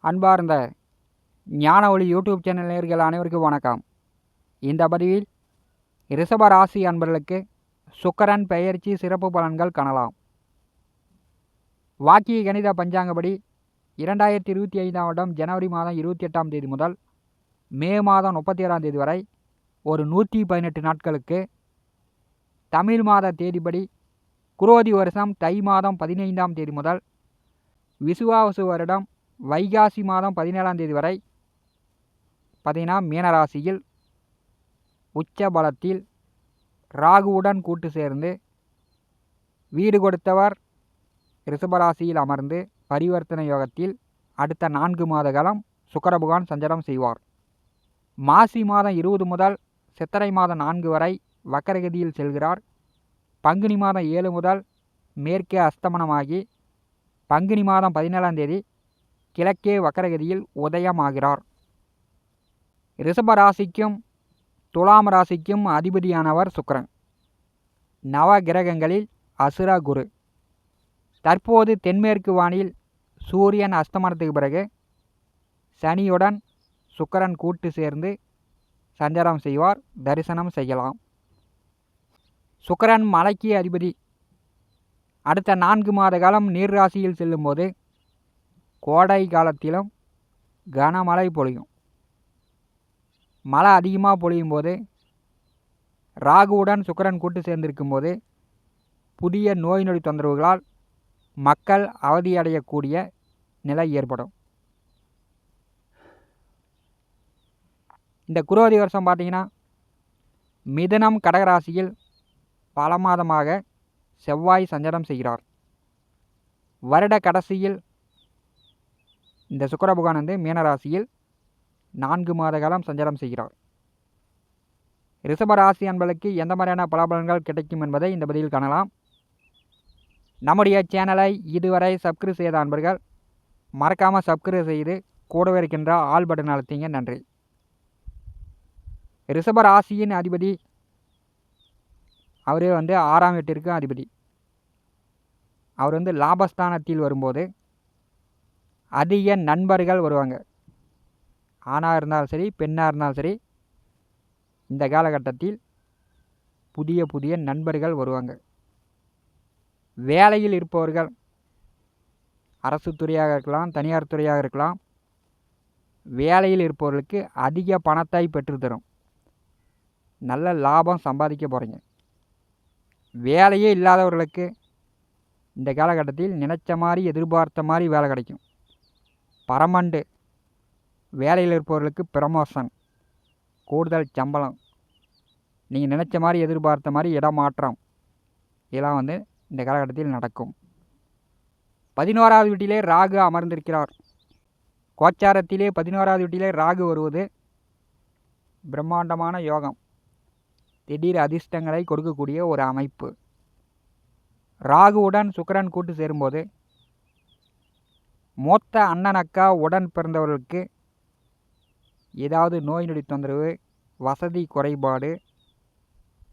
அன்பார்ந்த ஞான ஒளி யூடியூப் சேனல் நேயர்கள் அனைவருக்கும் வணக்கம். இந்த பதிவில் ரிஷப ராசி அன்பர்களுக்கு சுக்கிரன் பெயர்ச்சி சிறப்பு பலன்கள் காணலாம். வாக்கிய கணித பஞ்சாங்கப்படி 2025ஆம் வருடம் ஜனவரி மாதம் 28ஆம் தேதி முதல் மே மாதம் 31ஆம் தேதி வரை ஒரு 118 நாட்களுக்கு தமிழ் மாத தேதிப்படி குரோதி வருஷம் தை மாதம் 15ஆம் தேதி முதல் விசுவாவசு வருடம் வைகாசி மாதம் 17ஆம் தேதி வரை பார்த்தீங்கன்னா மீனராசியில் உச்ச பலத்தில் ராகுவுடன் கூட்டு சேர்ந்து வீடு கொடுத்தவர் ரிஷபராசியில் அமர்ந்து பரிவர்த்தனை யோகத்தில் அடுத்த 4 மாத காலம் சுக்கிர பகவான் சஞ்சாரம் செய்வார். மாசி மாதம் 20 முதல் சித்திரை மாதம் 4 வரை வக்கரகதியில் செல்கிறார். பங்குனி மாதம் 7 முதல் மேற்கே அஸ்தமனமாகி பங்குனி மாதம் 17ஆம் தேதி கிழக்கே வக்கரகதியில் உதயமாகிறார். ரிஷப ராசிக்கும் துலாம் ராசிக்கும் அதிபதியானவர் சுக்கிரன். நவ கிரகங்களில் அசுர குரு. தற்போது தென்மேற்கு வானில் சூரியன் அஸ்தமனத்துக்கு பிறகு சனியுடன் சுக்கிரன் கூட்டு சேர்ந்து சஞ்சாரம் செய்வார். தரிசனம் செய்யலாம். சுக்கிரன் மலைக்கு அதிபதி. அடுத்த 4 மாத காலம் நீர் ராசியில் செல்லும்போது கோடை காலத்திலும் கனமழை பொழியும். மழை அதிகமாக பொழியும் போது ராகுவுடன் சுக்கிரன் கூட்டு சேர்ந்திருக்கும் போது புதிய நோய் நொடி தொந்தரவுகளால் மக்கள் அவதியடையக்கூடிய நிலை ஏற்படும். இந்த குரோதி வருஷம் பார்த்தீங்கன்னா மிதுனம் கடகராசியில் பல மாதமாக செவ்வாய் சஞ்சாரம் செய்கிறார். வருட கடைசியில் இந்த சுக்கிர பகவான் வந்து மீனராசியில் 4 மாத காலம் சஞ்சாரம் செய்கிறார். ரிஷபராசி அன்பர்களுக்கு எந்த மாதிரியான பலாபலன்கள் கிடைக்கும் என்பதை இந்த பதிவில் காணலாம். நம்முடைய சேனலை இதுவரை சப்ஸ்கிரைப் செய்த அன்பர்கள் மறக்காமல் சப்ஸ்கிரைப் செய்து கூடவே இருக்கின்ற ஆல் பட்டன் அழுத்திங்க. நன்றி. ரிஷபராசியின் அதிபதி அவரே வந்து 6ஆம் வீட்டிற்கு அதிபதி. அவர் வந்து லாபஸ்தானத்தில் வரும்போது அதிக நண்பர்கள் வருவாங்க. ஆணாக இருந்தாலும் சரி பெண்ணாக இருந்தாலும் சரி இந்த காலகட்டத்தில் புதிய புதிய நண்பர்கள் வருவாங்க. வேலையில் இருப்பவர்கள் அரசு துறையாக இருக்கலாம், தனியார் துறையாக இருக்கலாம், வேலையில் இருப்பவர்களுக்கு அதிக பணத்தை பெற்றுத்தரும். நல்ல லாபம் சம்பாதிக்க போகிறீங்க. வேலையே இல்லாதவர்களுக்கு இந்த காலகட்டத்தில் நினச்ச மாதிரி எதிர்பார்த்த மாதிரி வேலை கிடைக்கும். பர்மனண்ட் வேலையில் இருப்பவர்களுக்கு ப்ரமோஷன், கூடுதல் சம்பளம், நீங்கள் நினச்ச மாதிரி எதிர்பார்த்த மாதிரி இடமாற்றம் இதெல்லாம் வந்து இந்த காலகட்டத்தில் நடக்கும். 11ஆவது வீட்டிலே ராகு அமர்ந்திருக்கிறார். கோச்சாரத்திலே 11ஆவது வீட்டிலே ராகு வருவது பிரம்மாண்டமான யோகம், திடீர் அதிர்ஷ்டங்களை கொடுக்கக்கூடிய ஒரு அமைப்பு. ராகுவுடன் சுக்கிரன் கூட்டு சேரும்போது மூத்த அண்ணன் அக்கா உடன் பிறந்தவர்களுக்கு ஏதாவது நோய் நொடி தொந்தரவு, வசதி குறைபாடு,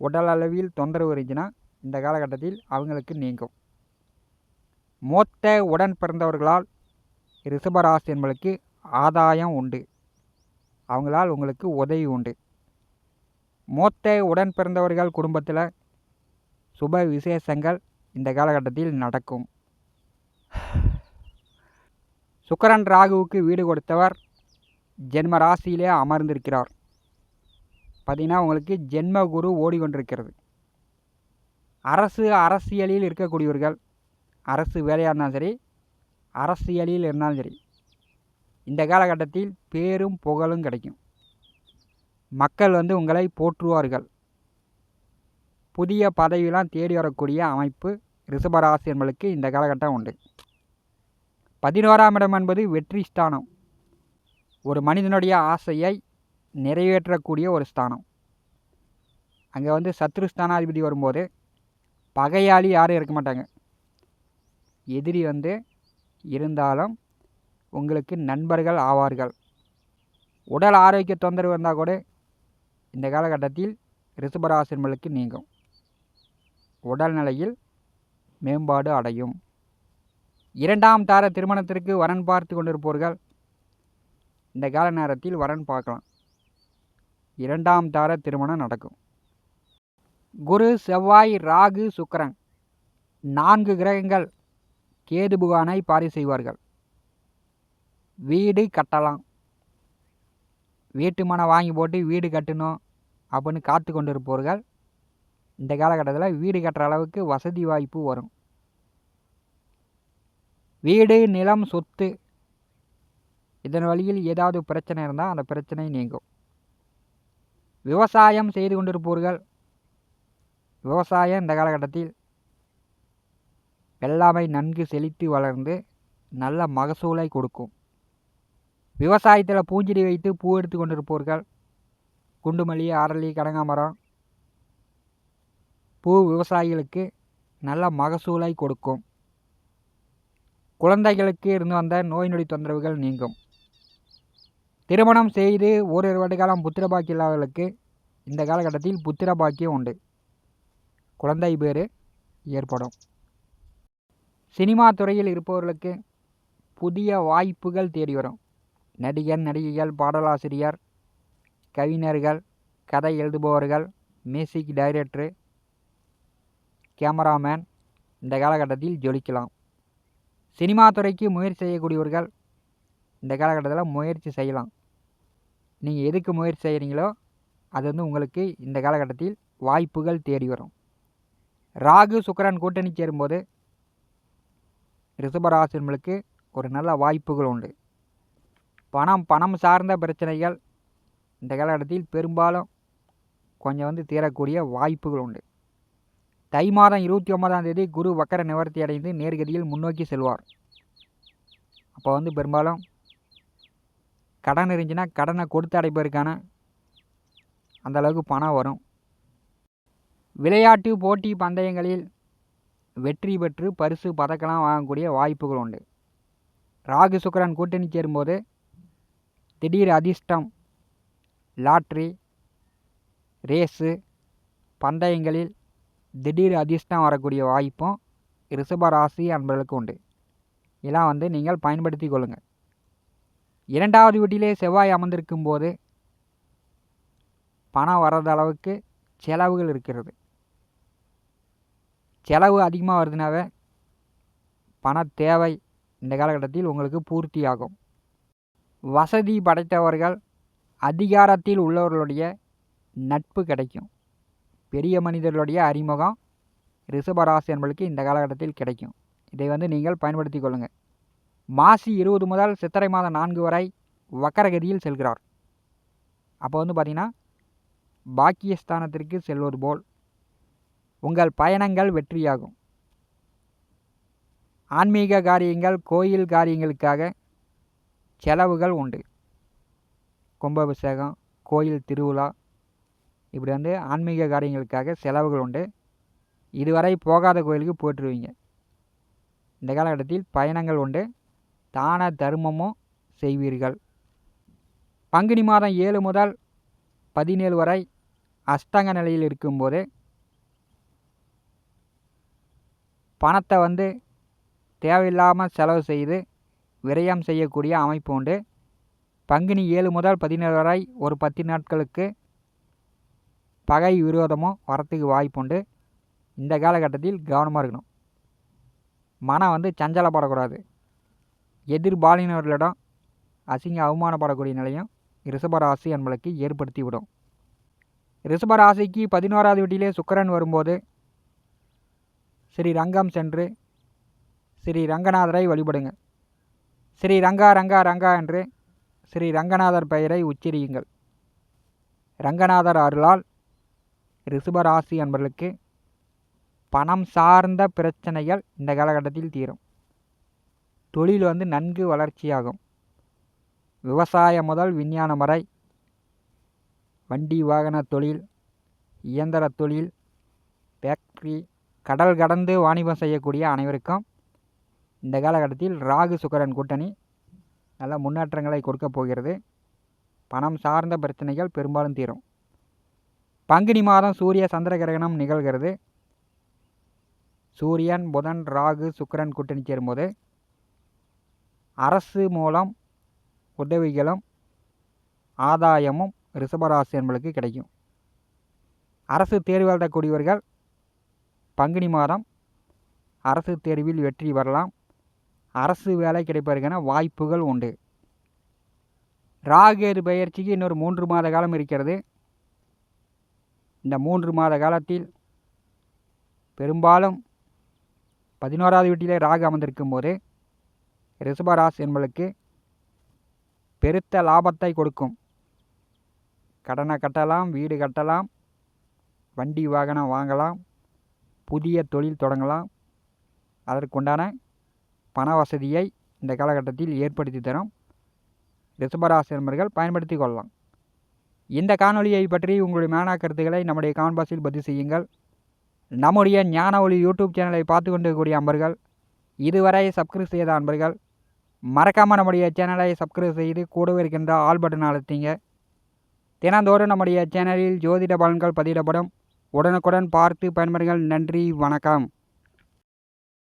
உடல் அளவில் தொந்தரவு இருந்துச்சுன்னா இந்த காலகட்டத்தில் அவங்களுக்கு நீங்கும். மூத்த உடன் பிறந்தவர்களால் ரிஷபராசி என்பதற்கு ஆதாயம் உண்டு. அவங்களால் உங்களுக்கு உதவி உண்டு. மூத்த உடன் பிறந்தவர்கள் குடும்பத்தில் சுப விசேஷங்கள் இந்த காலகட்டத்தில் நடக்கும். சுக்கிரன் ராகுவுக்கு வீடு கொடுத்தவர் ஜென்ம ராசியிலே அமர்ந்திருக்கிறார். பார்த்தீங்கன்னா உங்களுக்கு ஜென்ம குரு ஓடிக்கொண்டிருக்கிறது. அரசியலில் இருக்கக்கூடியவர்கள், அரசு வேலையாக இருந்தாலும் சரி அரசியலில் இருந்தாலும் சரி இந்த காலகட்டத்தில் பேரும் புகழும் கிடைக்கும். மக்கள் வந்து உங்களை போற்றுவார்கள். புதிய பதவியெல்லாம் தேடி வரக்கூடிய அமைப்பு ரிஷபராசி என்பதற்கு இந்த காலகட்டம் உண்டு. 11ஆம் இடம் என்பது வெற்றி ஸ்தானம். ஒரு மனிதனுடைய ஆசையை நிறைவேற்றக்கூடிய ஒரு ஸ்தானம். அங்கே வந்து சத்ருஸ்தானாதிபதி வரும்போது பகையாளி யாரும் இருக்க மாட்டாங்க. எதிரி வந்து இருந்தாலும் உங்களுக்கு நண்பர்கள் ஆவார்கள். உடல் ஆரோக்கிய தொந்தரவு வந்தால் கூட இந்த காலகட்டத்தில் ரிஷபராசி என்பதற்கு நீங்கும். உடல்நிலையில் மேம்பாடு அடையும். 2ஆம் தார திருமணத்திற்கு வரன் பார்த்து கொண்டிருப்பவர்கள் இந்த கால நேரத்தில் வரன் பார்க்கலாம். 2ஆம் தார திருமணம் நடக்கும். குரு, செவ்வாய், ராகு, சுக்கிரன் 4 கிரகங்கள் கேது புகானை பாரி செய்வார்கள். வீடு கட்டலாம், வீட்டு மனை வாங்கி போட்டு வீடு கட்டணும் அப்படின்னு காத்து கொண்டு இருப்பவர்கள் இந்த காலகட்டத்தில் வீடு கட்டுற அளவுக்கு வசதி வாய்ப்பு வரும். வீடு, நிலம், சொத்து இதன் வழியில் ஏதாவது பிரச்சனை இருந்தால் அந்த பிரச்சனை நீங்கும். விவசாயம் செய்து கொண்டிருப்பவர்கள் விவசாயம் இந்த காலகட்டத்தில் வெள்ளாமை நன்கு செழித்து வளர்ந்து நல்ல மகசூலை கொடுக்கும். விவசாயத்தில் பூஞ்செடி வைத்து பூ எடுத்து கொண்டிருப்பவர்கள் குண்டுமல்லி, அரளி, கனகாமரம் பூ விவசாயிகளுக்கு நல்ல மகசூலை கொடுக்கும். குழந்தைகளுக்கு இருந்து வந்த நோய் நொடி தொந்தரவுகள் நீங்கும். திருமணம் செய்து ஓரிரு வருடகாலம் புத்திர பாக்கியம் இல்லாதவர்களுக்கு இந்த காலகட்டத்தில் புத்திர பாக்கியம் உண்டு. குழந்தை பேறு ஏற்படும். சினிமா துறையில் இருப்பவர்களுக்கு புதிய வாய்ப்புகள் தேடி வரும். நடிகர், நடிகைகள், பாடலாசிரியர், கவிஞர்கள், கதை எழுதுபவர்கள், மியூசிக் டைரக்டரு, கேமராமேன் இந்த காலகட்டத்தில் ஜொலிக்கலாம். சினிமா துறைக்கு முயற்சி செய்யக்கூடியவர்கள் இந்த காலகட்டத்தில் முயற்சி செய்யலாம். நீங்கள் எதுக்கு முயற்சி செய்கிறீங்களோ அது உங்களுக்கு இந்த காலகட்டத்தில் வாய்ப்புகள் தேடி வரும். ராகு, சுக்கிரன் கூட்டணி சேரும்போது ரிஷபராசினர்களுக்கு ஒரு நல்ல வாய்ப்புகள் உண்டு. பணம் சார்ந்த பிரச்சனைகள் இந்த காலகட்டத்தில் பெரும்பாலும் கொஞ்சம் தீரக்கூடிய வாய்ப்புகள் உண்டு. தை மாதம் 29ஆம் தேதி குரு வக்கர நிவர்த்தி அடைந்து நேர்கதியில் முன்னோக்கி செல்வார். அப்போ பெரும்பாலும் கடன் இருந்துச்சுன்னா கடனை கொடுத்து அடைப்பதற்கான அந்தளவுக்கு பணம் வரும். விளையாட்டு போட்டி பந்தயங்களில் வெற்றி பெற்று பரிசு பதக்கலாம் வாங்கக்கூடிய வாய்ப்புகள் உண்டு. ராகு, சுக்கிரன் கூட்டணி சேரும்போது திடீர் அதிர்ஷ்டம், லாட்ரி, ரேஸு, பந்தயங்களில் திடீர் அதிர்ஷ்டம் வரக்கூடிய வாய்ப்பும் ரிஷபராசி அன்பர்களுக்கு உண்டு. இதெல்லாம் நீங்கள் பயன்படுத்தி கொள்ளுங்கள். 2வது வீட்டிலே செவ்வாய் அமர்ந்திருக்கும் போது பணம் வர்றது அளவுக்கு செலவுகள் இருக்கிறது. செலவு அதிகமாக வருதுனாவே பண தேவை இந்த காலகட்டத்தில் உங்களுக்கு பூர்த்தி ஆகும். வசதி படைத்தவர்கள், அதிகாரத்தில் உள்ளவர்களுடைய நட்பு கிடைக்கும். பெரிய மனிதர்களுடைய அறிமுகம் ரிஷபராசி என்பதற்கு இந்த காலகட்டத்தில் கிடைக்கும். இதை நீங்கள் பயன்படுத்தி கொள்ளுங்கள். மாசி 20 முதல் சித்திரை மாதம் 4 வரை வக்கரகதியில் செல்கிறார். அப்போ பார்த்திங்கன்னா பாக்கியஸ்தானத்திற்கு செல்வது போல் உங்கள் பயணங்கள் வெற்றியாகும். ஆன்மீக காரியங்கள், கோயில் காரியங்களுக்காக செலவுகள் உண்டு. கும்பாபிஷேகம், கோயில் திருவிழா இப்படி ஆன்மீக காரியங்களுக்காக செலவுகள் உண்டு. இதுவரை போகாத கோயிலுக்கு போட்டுருவீங்க. இந்த காலகட்டத்தில் பயணங்கள் உண்டு. தான தர்மமும் செய்வீர்கள். பங்குனி மாதம் 7 முதல் 17 வரை அஷ்டங்க நிலையில் இருக்கும்போது பணத்தை தேவையில்லாமல் செலவு செய்து விரயம் செய்யக்கூடிய அமைப்பு உண்டு. பங்குனி 7 முதல் 17 வரை ஒரு 10 நாட்களுக்கு பகை விரோதமும் வரத்துக்கு வாய்ப்புண்டு. இந்த காலகட்டத்தில் கவனமாக இருக்கணும். மனம் சஞ்சலப்படக்கூடாது. எதிர்பாலினர்களிடம் அசிங்க அவமானப்படக்கூடிய நிலையும் ரிஷபராசி என்பதற்கு ஏற்படுத்தி விடும். ரிஷபராசிக்கு 11வது வீட்டிலே சுக்கிரன் வரும்போது ஸ்ரீ ரங்கம் சென்று ஸ்ரீ ரங்கநாதரை வழிபடுங்க. ஸ்ரீ ரங்கா ரங்கா ரங்கா என்று ஸ்ரீ ரங்கநாதர் பெயரை உச்சரியுங்கள். ரங்கநாதர் அருளால் ரிஷபராசி என்பவர்களுக்கு பணம் சார்ந்த பிரச்சனைகள் இந்த காலகட்டத்தில் தீரும். தொழில் நன்கு வளர்ச்சியாகும். விவசாயம் முதல் விஞ்ஞானம் வரை, வண்டி வாகன தொழில், இயந்திர தொழில், ஃபேக்ட்ரி, கடல் கடந்து வாணிபம் செய்யக்கூடிய அனைவருக்கும் இந்த காலகட்டத்தில் ராகு சுக்கிரன் கூட்டணி நல்ல முன்னேற்றங்களை கொடுக்க போகிறது. பணம் சார்ந்த பிரச்சனைகள் பெரும்பாலும் தீரும். பங்குனி மாதம் சூரிய சந்திர கிரகணம் நிகழ்கிறது. சூரியன், புதன், ராகு, சுக்கிரன் கூட்டணி சேரும்போது அரசு மூலம் உதவிகளும் ஆதாயமும் ரிஷபராசி என்பளுக்கு கிடைக்கும். அரசு தேர்வு எழுதக்கூடியவர்கள் பங்குனி மாதம் அரசு தேர்வில் வெற்றி பெறலாம். அரசு வேலை கிடைப்பதற்கான வாய்ப்புகள் உண்டு. ராகு பெயர்ச்சிக்கு இன்னொரு 3 மாத காலம் இருக்கிறது. இந்த 3 மாத காலத்தில் பெரும்பாலும் 11வது வீட்டிலே ராகு அமர்ந்திருக்கும் போது ரிஷபராசி என்பளுக்கு பெருத்த லாபத்தை கொடுக்கும். கடனை கட்டலாம், வீடு கட்டலாம், வண்டி வாகனம் வாங்கலாம், புதிய தொழில் தொடங்கலாம். அதற்குண்டான பண வசதியை இந்த காலகட்டத்தில் ஏற்படுத்தி தரும். ரிஷபராசி நண்பர்கள் பயன்படுத்தி கொள்ளலாம். இந்த காணொலியை பற்றி உங்களுடைய மேனா கருத்துக்களை நம்முடைய காமெண்ட் பாக்ஸில் பதிவு செய்யுங்கள். நம்முடைய ஞான ஒளி யூடியூப் சேனலை பார்த்து கொண்டிருக்கக்கூடிய அன்பர்கள், இதுவரை சப்ஸ்கிரைப் செய்த அன்பர்கள் மறக்காமல் நம்முடைய சேனலை சப்ஸ்கிரைப் செய்து கூடவே இருக்கின்ற ஆல் பட்டன் அழுத்திங்க. தினந்தோறும் நம்முடைய சேனலில் ஜோதிட பலன்கள் பதிவிடப்படும். உடனுக்குடன் பார்த்து பயன்பெறுங்கள். நன்றி, வணக்கம்.